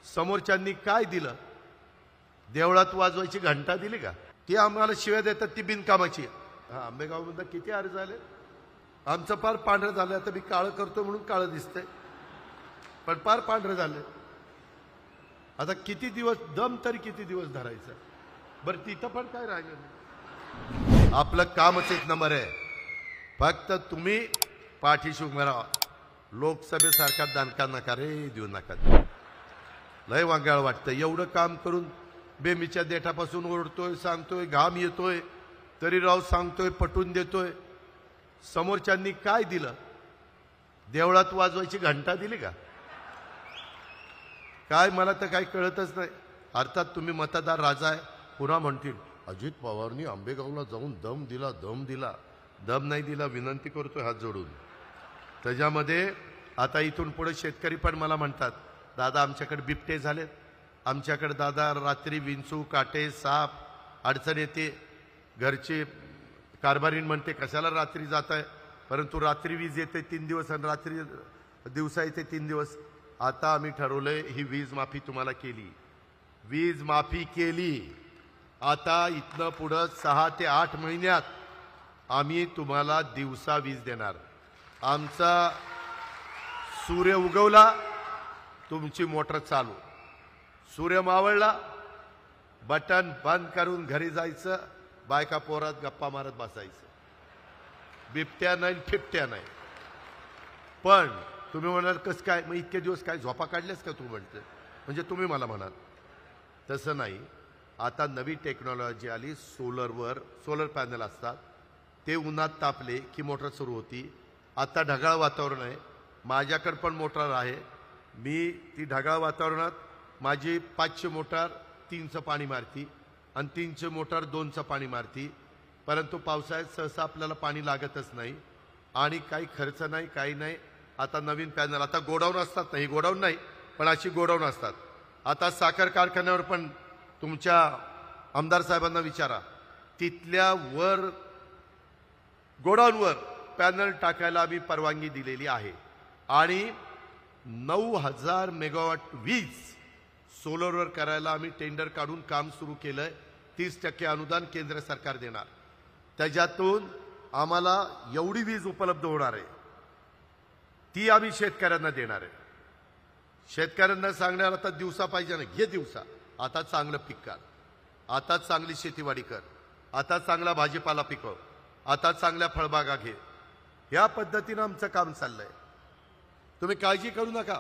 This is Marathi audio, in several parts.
समोरच्यांनी काय दिलं? देवळात वाजवायची घंटा दिली का? ती आम्हाला शिव्या देतात, ती बिनकामाची. आंबेगावमध्ये किती अर्ज आले, आमचं पार पांढरं झालं. आता मी काळं करतो म्हणून काळं दिसतंय, पण पार पांढरं झालं. आता किती दिवस दम, तरी किती दिवस धरायचं? बरं तिथं पण काय राहिलं? आपलं कामच एक नंबर आहे. फक्त तुम्ही पाठीशी उभं राहा. लोकसभेसारखा दणका नका रे देऊ नका. लय वांगाळ वाटतं. एवढं काम करून बेमीच्या देठापासून ओरडतोय, सांगतोय, घाम येतोय, तरी राव सांगतोय, पटवून देतोय. समोरच्यांनी काय दिलं? देवळात वाजवायची घंटा दिली का? काय मला तर काही कळतच नाही. अर्थात तुम्ही मतदार राजा आहे. पुन्हा म्हणतील अजित पवारनी आंबेगावला जाऊन दम दिला, दम दिला. दम नाही दिला, विनंती करतोय हात जोडून. त्याच्यामध्ये आता इथून पुढे शेतकरी पण मला म्हणतात, दादा आमच्याकडे बिबटे झालेत, आमच्याकडे दादा रात्री विंचू, काटे, साप अडचण येते. घरचे कारभारीण म्हणते कशाला रात्री जात आहे, परंतु रात्री वीज येते 3 दिवस आणि रात्री दिवसा येते 3 दिवस. आता आम्ही ठरवलंय ही वीज माफी तुम्हाला केली, वीज माफी केली. आता इथनं पुढं 6 ते 8 महिन्यात आम्ही तुम्हाला दिवसा वीज देणार. आमचा सूर्य उगवला, तुमची मोटर चालू. सूर्य मावळला, बटन बंद करून घरी जायचं, बायका पोरात गप्पा मारत बसायचं. बिबट्या नाही, फिबट्या नाही. पण तुम्ही म्हणाल कसं काय, मग इतके दिवस काय झोपा काढल्यास का तू म्हणते, म्हणजे तुम्ही मला म्हणाल. तसं नाही. आता नवी टेक्नॉलॉजी आली. सोलर पॅनल असतात, ते उन्हात तापले की मोटर सुरू होती. आता ढगाळ वातावरण आहे, माझ्याकडे पण मोटर आहे. मी ती ढगाळ वातावरणात माझी 500 मोटार 3चं पाणी मारती आणि 300 मोटार 2चं पाणी मारती. परंतु पावसाळ्यात सहसा आपल्याला पाणी लागतच नाही आणि काही खर्च नाही, काही नाही. आता नवीन पॅनल, आता गोडाऊन असतात नाही, गोडाऊन नाही पण अशी गोडाऊन असतात. आता साखर कारखान्यावर पण तुमच्या आमदार साहेबांना विचारा, तिथल्या वर गोडाऊनवर पॅनल टाकायला आम्ही परवानगी दिलेली आहे. आणि 9000 मेगावॉट वीज सोलरवर करायला आम्ही टेंडर काढून काम सुरू केलंय. 30% अनुदान केंद्र सरकार देणार. त्याच्यातून आम्हाला एवढी वीज उपलब्ध होणार आहे, ती आम्ही शेतकऱ्यांना देणार आहे. शेतकऱ्यांना सांगणार आता दिवसा पाहिजे ना, घे दिवसा. आता चांगलं पीक काढ, आता चांगली शेतीवाडी कर, आता चांगला भाजीपाला पिकव, आता चांगल्या फळबागा घे. या पद्धतीनं आमचं काम चाललंय. तुम्ही काळजी करू नका.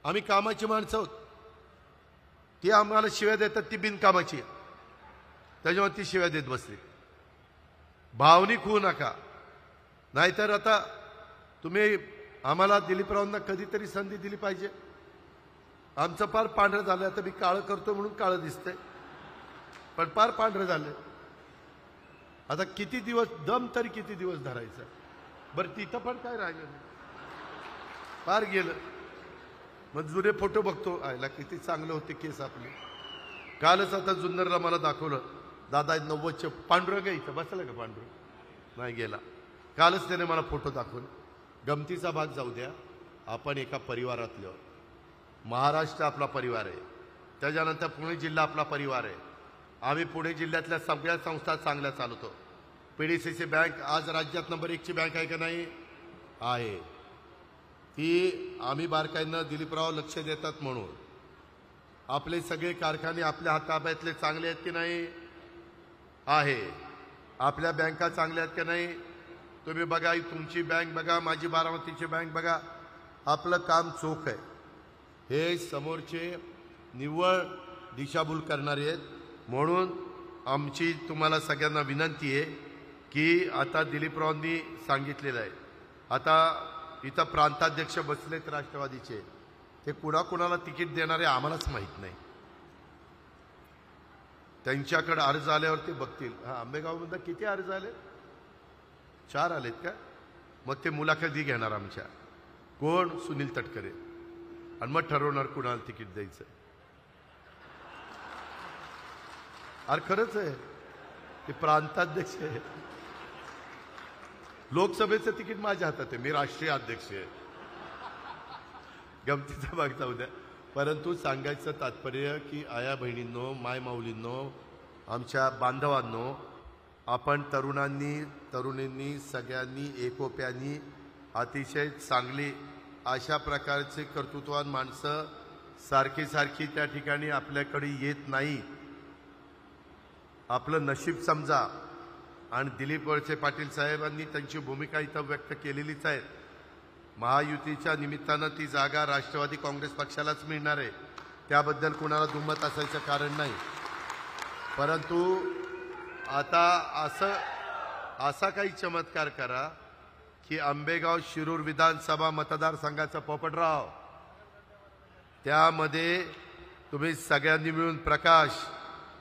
आम्ही कामाची माणसं आहोत. ती आम्हाला शिव्या देतात, ती बिनकामाची, त्याच्यामुळे ती शिव्या देत बसली. भावनिक होऊ नका. नाहीतर आता तुम्ही आम्हाला दिलीपरावांना कधीतरी संधी दिली पाहिजे. आमचं पार पांढरं झालं. आता मी काळं करतो म्हणून काळं दिसतंय, पण पार पांढरं झालं. आता किती दिवस दम, तरी किती दिवस धरायचं? बरं तिथं पण काय राहिलं, पार गेलं. मग जुने फोटो बघतो, आयला किती चांगले होते केस आपले. कालच आता जुन्नरला मला दाखवलं, दादा 90चे पांडुरंग इथं बसलं का? पांडुरंग नाही गेला. कालच त्याने मला फोटो दाखवले. गमतीचा भाग जाऊ द्या. आपण एका परिवारातलं, महाराष्ट्र आपला परिवार आहे, त्याच्यानंतर पुणे जिल्हा आपला परिवार आहे. आम्ही पुणे जिल्ह्यातल्या सगळ्या संस्था चांगल्या चालवतो. PDCC बँक आज राज्यात नंबर 1ची बँक आहे का नाही? आहे. ती आम्ही बारकाईनं दिलीपराव लक्ष देतात म्हणून. आपले सगळे कारखाने आपल्या हाताबाहेतले चांगले आहेत की नाही? आहे. आपल्या बँका चांगल्या आहेत का नाही? तुम्ही बघा, तुमची बँक बघा, माझी बारामतीची बँक बघा. आपलं काम चोख आहे. हे समोरचे निव्वळ दिशाभूल करणारे आहेत. म्हणून आमची तुम्हाला सगळ्यांना विनंती आहे की आता दिलीपरावांनी सांगितलेलं आहे, आता इथं प्रांताध्यक्ष बसलेत राष्ट्रवादीचे, ते कुणाकुणाला तिकीट देणारे आम्हालाच माहीत नाही. त्यांच्याकडे अर्ज आल्यावर ते बघतील. आंबेगावमध्ये किती अर्ज आले? 4 आलेत का? मग ते मुलाखती घेणार आमच्या. कोण? सुनील तटकरे. आणि मग ठरवणार कुणाला तिकीट द्यायचं. अरे खरंच आहे, ते प्रांताध्यक्ष आहे. लोकसभेचं तिकीट माझ्या हातात आहे, मी राष्ट्रीय अध्यक्ष आहे. गमतीचा भाग जाऊ द्या. परंतु सांगायचं तात्पर्य की आया बहिणींनो, माय माऊलींनो, आमच्या बांधवांनो, आपण तरुणींनी सगळ्यांनी एकोप्यानी अतिशय चांगली अशा प्रकारचे कर्तृत्ववान माणसं सारखी त्या ठिकाणी आपल्याकडे येत नाही. आपलं नशीब समजा. आणि दिलीप वळसे पाटील साहेबांनी त्यांची भूमिका इथं व्यक्त केलेलीच आहे. महायुतीच्या निमित्तानं ती जागा राष्ट्रवादी काँग्रेस पक्षालाच मिळणार आहे, त्याबद्दल कुणाला दुमत असायचं कारण नाही. परंतु आता असा काही चमत्कार करा की आंबेगाव शिरूर विधानसभा मतदारसंघाचा पोपटराव, त्यामध्ये तुम्ही सगळ्यांनी मिळून, प्रकाश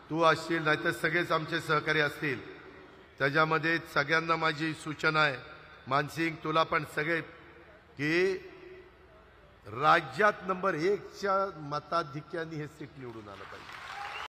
तू असशील, नाहीतर सगळेच आमचे सहकारी असतील, त्याच्यामध्ये सगळ्यांना माझी सूचना आहे, मानसिंग तुला पण सगळे, की राज्यात नंबर 1च्या मताधिक्याने हे सीट निवडून आलं पाहिजे.